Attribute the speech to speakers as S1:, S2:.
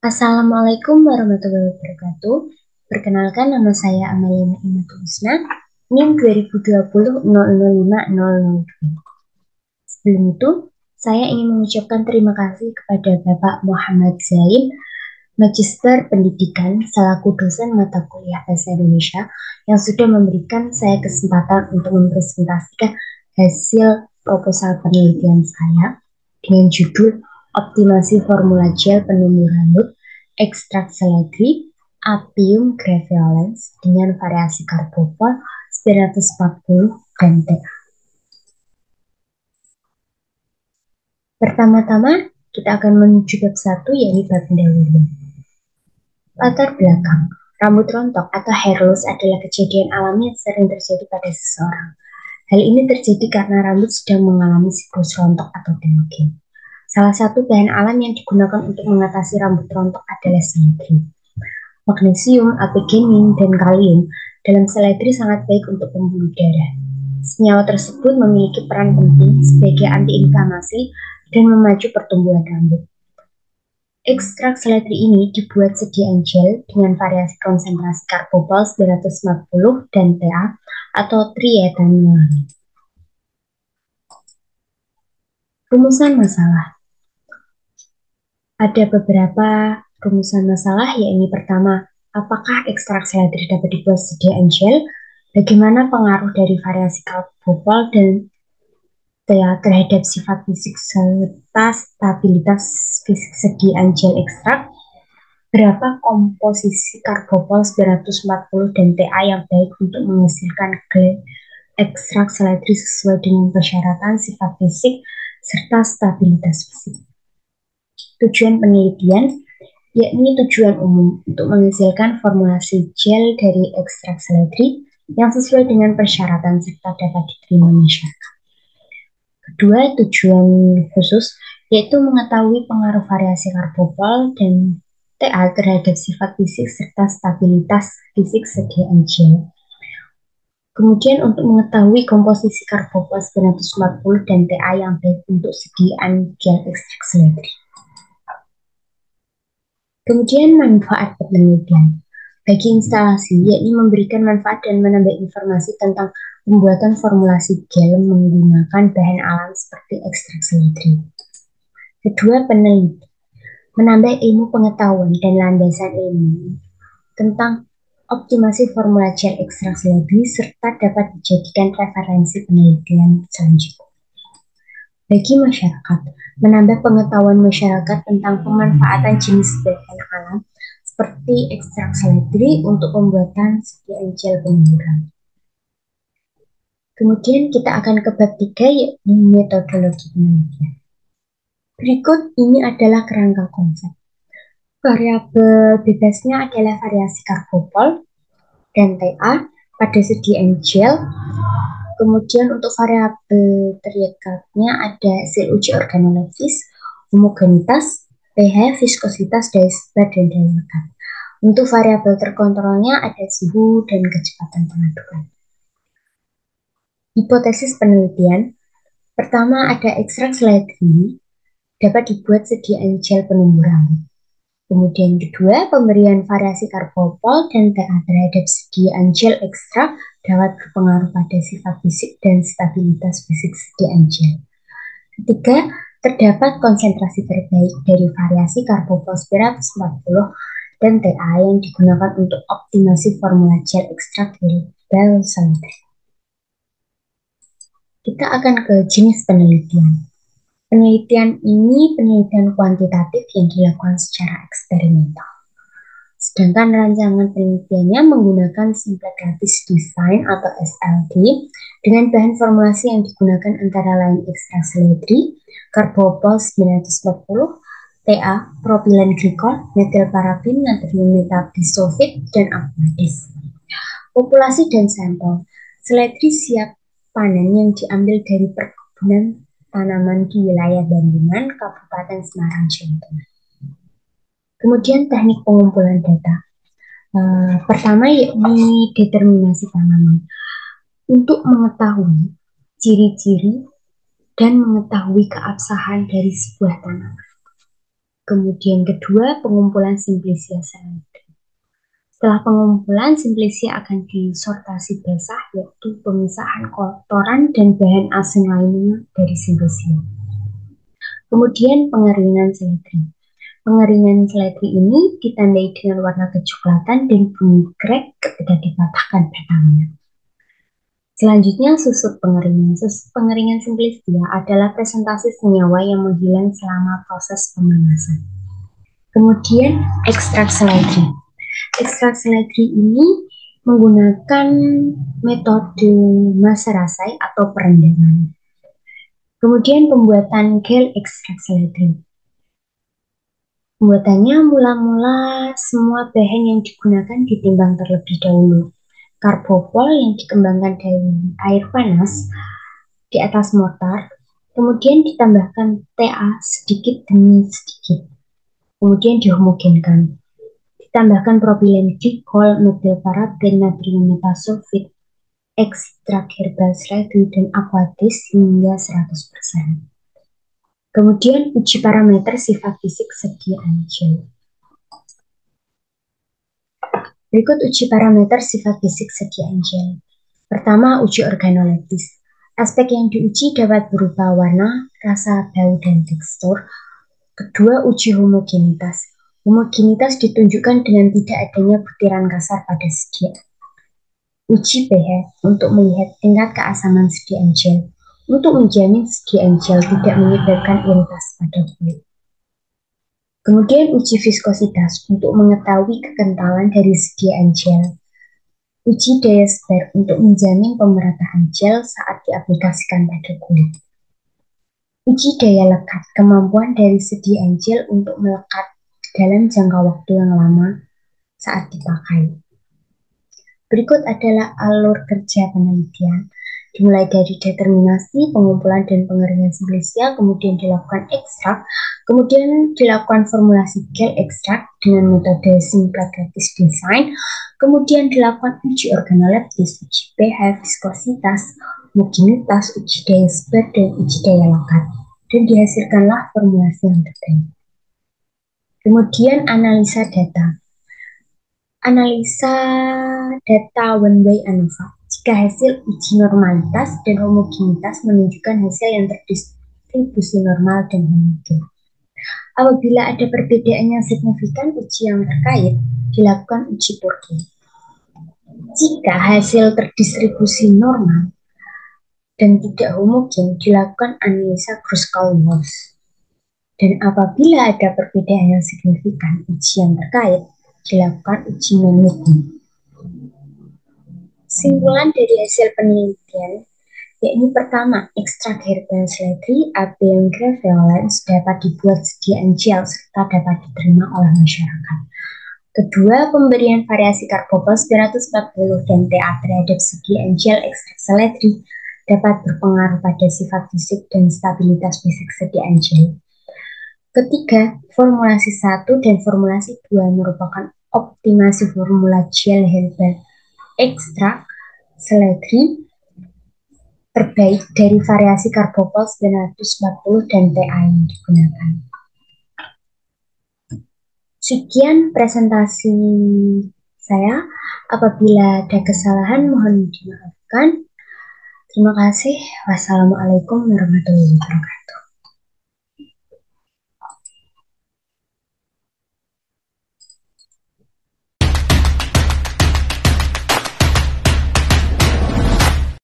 S1: Assalamualaikum warahmatullahi wabarakatuh. Perkenalkan, nama saya Amalia Naimatul Husna, NIM 2020005002. Sebelum itu, saya ingin mengucapkan terima kasih kepada Bapak Muhammad Zain, Magister Pendidikan selaku dosen mata kuliah Bahasa Indonesia yang sudah memberikan saya kesempatan untuk mempresentasikan hasil proposal penelitian saya dengan judul Optimasi Formula Gel Penumbuh Rambut Ekstrak Seledri Apium graveolens dengan variasi karbopol 940 dan T. Pertama-tama, kita akan menuju bab 1, yaitu bab pendahuluan. Latar belakang, rambut rontok atau hair loss adalah kejadian alami yang sering terjadi pada seseorang. Hal ini terjadi karena rambut sedang mengalami siklus rontok atau telogen. Salah satu bahan alam yang digunakan untuk mengatasi rambut rontok adalah seledri. Magnesium, apigenin, dan kalium dalam seledri sangat baik untuk pembuluh darah. Senyawa tersebut memiliki peran penting sebagai antiinflamasi dan memacu pertumbuhan rambut. Ekstrak seledri ini dibuat sediaan gel dengan variasi konsentrasi karbopol 940 dan TA atau triethanolamid. Rumusan masalah. Ada beberapa rumusan masalah, yaitu pertama, apakah ekstrak seledri dapat dibuat sediaan gel? Bagaimana pengaruh dari variasi karbopol dan TA terhadap sifat fisik serta stabilitas fisik sediaan gel ekstrak? Berapa komposisi karbopol 940 dan TA yang baik untuk menghasilkan gel ekstrak seledri sesuai dengan persyaratan sifat fisik serta stabilitas fisik? Tujuan penelitian, yakni tujuan umum untuk menghasilkan formulasi gel dari ekstrak seledri yang sesuai dengan persyaratan serta dapat diterima masyarakat. Kedua, tujuan khusus, yaitu mengetahui pengaruh variasi karbopol dan TA terhadap sifat fisik serta stabilitas fisik sediaan gel. Kemudian untuk mengetahui komposisi karbopol 940 dan TA yang baik untuk sediaan gel ekstrak seledri. Kemudian manfaat penelitian. Bagi instalasi, yakni memberikan manfaat dan menambah informasi tentang pembuatan formulasi gel menggunakan bahan alam seperti ekstrak seledri. Kedua, peneliti. Menambah ilmu pengetahuan dan landasan ilmu tentang optimasi formula gel ekstrak seledri serta dapat dijadikan referensi penelitian selanjutnya. Bagi masyarakat, menambah pengetahuan masyarakat tentang pemanfaatan jenis bahan alam seperti ekstrak seledri untuk pembuatan sediaan gel penumbuh rambut. Kemudian kita akan ke bab 3, yaitu metodologi penelitian. Berikut ini adalah kerangka konsep. Variabel bebasnya adalah variasi karbopol dan TA pada sediaan gel. Kemudian untuk variabel teriaknya ada hasil uji organoleptis, homogenitas, pH, viskositas, daya sebar, dan daya lekat. Untuk variabel terkontrolnya ada suhu dan kecepatan pengadukan. Hipotesis penelitian. Pertama, ada ekstrak seledri dapat dibuat sediaan gel penumbuh rambut. Kemudian kedua, pemberian variasi karbopol dan TA terhadap sediaan gel ekstrak dapat berpengaruh pada sifat fisik dan stabilitas fisik sediaan gel. Ketiga, terdapat konsentrasi terbaik dari variasi karbopol 940 dan TA yang digunakan untuk optimasi formula gel ekstrak dari gel seledri. Kita akan ke jenis penelitian. Penelitian ini penelitian kuantitatif yang dilakukan secara eksperimental. Sedangkan rancangan penelitiannya menggunakan Simple Lattice Design atau SLD dengan bahan formulasi yang digunakan antara lain ekstrak seledri, karbopol 940, TA, propilen glikol, metil parafin, natrium metabisulfit, dan aqueous. Populasi dan sampel. Seledri siap panen yang diambil dari perkebunan tanaman di wilayah Bandungan, Kabupaten Semarang, Jawa Tengah. Kemudian teknik pengumpulan data. Pertama, yakni determinasi tanaman. Untuk mengetahui ciri-ciri dan mengetahui keabsahan dari sebuah tanaman. Kemudian kedua, pengumpulan Simplicia seledri. Setelah pengumpulan, Simplicia akan disortasi basah, yaitu pemisahan kotoran dan bahan asing lainnya dari Simplicia. Kemudian pengeringan seledri. Pengeringan seledri ini ditandai dengan warna kecoklatan dan bunyi krek ketika dipatahkan batangnya. Selanjutnya, susut pengeringan. Susut pengeringan Simplicia adalah presentasi senyawa yang menghilang selama proses pemanasan. Kemudian, ekstrak seledri. Ekstrak seledri ini menggunakan metode maserasai atau perendaman. Kemudian pembuatan gel ekstrak seledri. Pembuatannya mula-mula semua bahan yang digunakan ditimbang terlebih dahulu. Karbopol yang dikembangkan dari air panas di atas mortar, kemudian ditambahkan TA sedikit demi sedikit, kemudian dihomogenkan. Ditambahkan propilen glikol, metil paraben, natrium metasulfit, ekstrak herbal seledri, dan aqueous hingga 100%. Kemudian uji parameter sifat fisik sediaan gel. Berikut uji parameter sifat fisik sediaan gel. Pertama, uji organoleptis. Aspek yang diuji dapat berupa warna, rasa, bau, dan tekstur. Kedua, uji homogenitas. Homogenitas ditunjukkan dengan tidak adanya butiran kasar pada sediaan. Uji pH untuk melihat tingkat keasaman sediaan gel. Untuk menjamin sediaan gel tidak menyebabkan iritasi pada kulit. Kemudian uji viskositas untuk mengetahui kekentalan dari sediaan gel. Uji daya sebar untuk menjamin pemerataan gel saat diaplikasikan pada kulit. Uji daya lekat, kemampuan dari sediaan gel untuk melekat dalam jangka waktu yang lama saat dipakai. Berikut adalah alur kerja penelitian. Dimulai dari determinasi, pengumpulan, dan pengeringan Simplicia, kemudian dilakukan ekstrak, kemudian dilakukan formulasi gel ekstrak dengan metode Simplecratis design, kemudian dilakukan uji organoleptis, uji pH, viskositas, homogenitas, uji daya sebar, dan uji daya lekat, dan dihasilkanlah formulasi yang terbaik. Kemudian analisa data. Analisa data one-way ANOVA. Jika hasil uji normalitas dan homogenitas menunjukkan hasil yang terdistribusi normal dan homogen. Apabila ada perbedaan yang signifikan, uji yang terkait dilakukan uji Purkinje. Jika hasil terdistribusi normal dan tidak homogen, dilakukan analisa Kruskal-Walsh. Dan apabila ada perbedaan yang signifikan, uji yang terkait dilakukan uji Mann-Whitney. Kesimpulan dari hasil penelitian, yakni pertama, ekstrak herbal seledri Apium graveolens dapat dibuat sediaan gel serta dapat diterima oleh masyarakat. Kedua, pemberian variasi karbopol 940 dan TA terhadap sediaan gel ekstrak seledri dapat berpengaruh pada sifat fisik dan stabilitas fisik sediaan gel. Ketiga, formulasi 1 dan formulasi 2 merupakan optimasi formula gel herbal ekstrak seledri terbaik dari variasi karbopol 940 dan TA yang digunakan. Sekian presentasi saya. Apabila ada kesalahan mohon dimaafkan. Terima kasih. Wassalamualaikum warahmatullahi wabarakatuh.